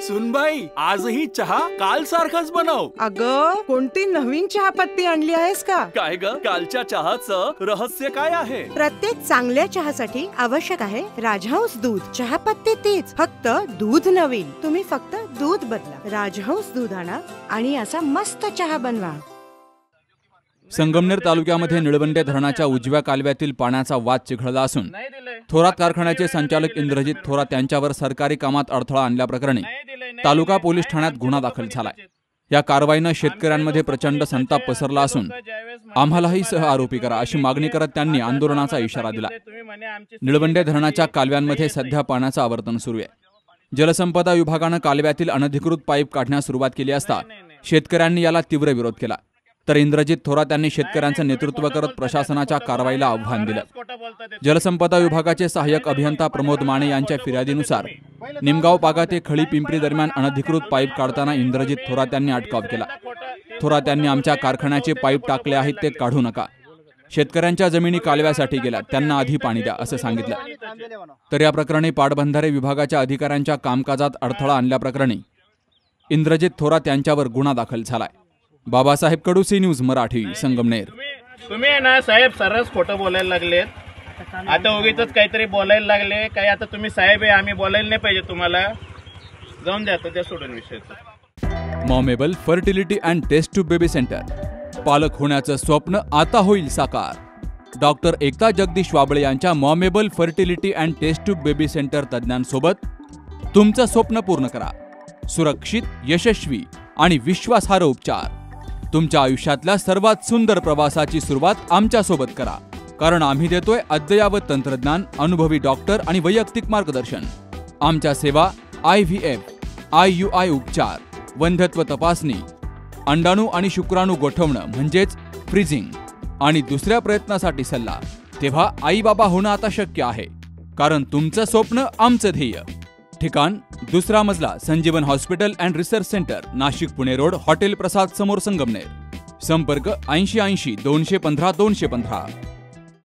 सुनबाई, आजही चहा काल सारखाच बनव. अगं, कोणती नवीन चहापत्ती आणली आहेस का? काय ग, कालच्या चहाचं रहस्य काय आहे? प्रत्येक चांगल्या चहासाठी आवश्यक आहे राजहंस दूध. चहापत्ती तीच, फक्त दूध नवीन. तुम्ही फक्त दूध बदला. राजहंस दूध आणा आणि असा मस्त चहा बनवा. संगमनेर तालुक्यामध्ये निळवंडे धरणाच्या उजव्या कालव्यातील पाण्याचा वाद चिघळला असून थोरात कारखान्याचे संचालक इंद्रजित थोरात यांच्यावर सरकारी कामात अडथळा आणल्याप्रकरणी तालुका पोलीस ठाण्यात गुन्हा दाखल झालाय. या कारवाईनं शेतकऱ्यांमध्ये प्रचंड संताप पसरला असून आम्हालाही सह आरोपी करा अशी मागणी करत त्यांनी आंदोलनाचा इशारा दिला. निळवंडे धरणाच्या कालव्यांमध्ये सध्या पाण्याचं आवर्तन सुरू आहे. जलसंपदा विभागानं कालव्यातील अनधिकृत पाईप काढण्यास सुरुवात केली असता शेतकऱ्यांनी याला तीव्र विरोध केला. तर इंद्रजित थोरात यांनी शेतकऱ्यांचं नेतृत्व करत प्रशासनाच्या कारवाईला आव्हान दिलं. जलसंपदा विभागाचे सहाय्यक अभियंता प्रमोद माने यांच्या फिर्यादीनुसार निमगाव पागा ते खळी पिंपरी दरम्यान अनधिकृत पाईप काढताना इंद्रजित थोरात यांनी अटकाव केला. थोरात यांनी आमच्या कारखान्याचे पाईप टाकले आहेत ते काढू नका. शेतकऱ्यांच्या जमिनी कालव्यासाठी गेल्या, त्यांना आधी पाणी द्या असं सांगितलं. तर या प्रकरणी पाटबंधारे विभागाच्या अधिकाऱ्यांच्या कामकाजात अडथळा आणल्याप्रकरणी इंद्रजित थोरात यांच्यावर गुन्हा दाखल झालाय. बाबासाहेब कडू, सी न्यूज मराठी, संगमनेर. तुम्ही ना साहेब सरस खोटं बोलायला लागलेत. आता उगीच काहीतरी बोलायला लागले काय. आता तुम्ही साहेब आहे, आम्ही बोलायला नाही पाहिजे तुम्हाला. जाऊन द्या आता, त्या सोडून विषय. Momable fertility and test tube baby centre. पालक होण्याचं स्वप्न आता होईल साकार. डॉक्टर एकता जगदीश वाबळे यांच्या Momable fertility and test tube baby centre तज्ज्ञांसोबत तुमचं स्वप्न पूर्ण करा. सुरक्षित, यशस्वी आणि विश्वासार्ह उपचार. तुमच्या आयुष्यातल्या सर्वात सुंदर प्रवासाची सुरुवात आमच्यासोबत करा, कारण आम्ही देतोय अद्ययावत तंत्रज्ञान, अनुभवी डॉक्टर आणि वैयक्तिक मार्गदर्शन. आमच्या सेवा IVF, IUI उपचार, वंध्यत्व तपासणी, अंडाणू आणि शुक्राणू गोठवणं म्हणजेच फ्रीजिंग आणि दुसऱ्या प्रयत्नासाठी सल्ला. तेव्हा आई बाबा होणं आता शक्य आहे, कारण तुमचं स्वप्न आमचं ध्येय. ठिकाण 2रा मजला, Sanjeevan hospital and research centre, Nashik Pune road, hotel Prasad समोर, संगमनेर. संपर्क 80 80 215 215.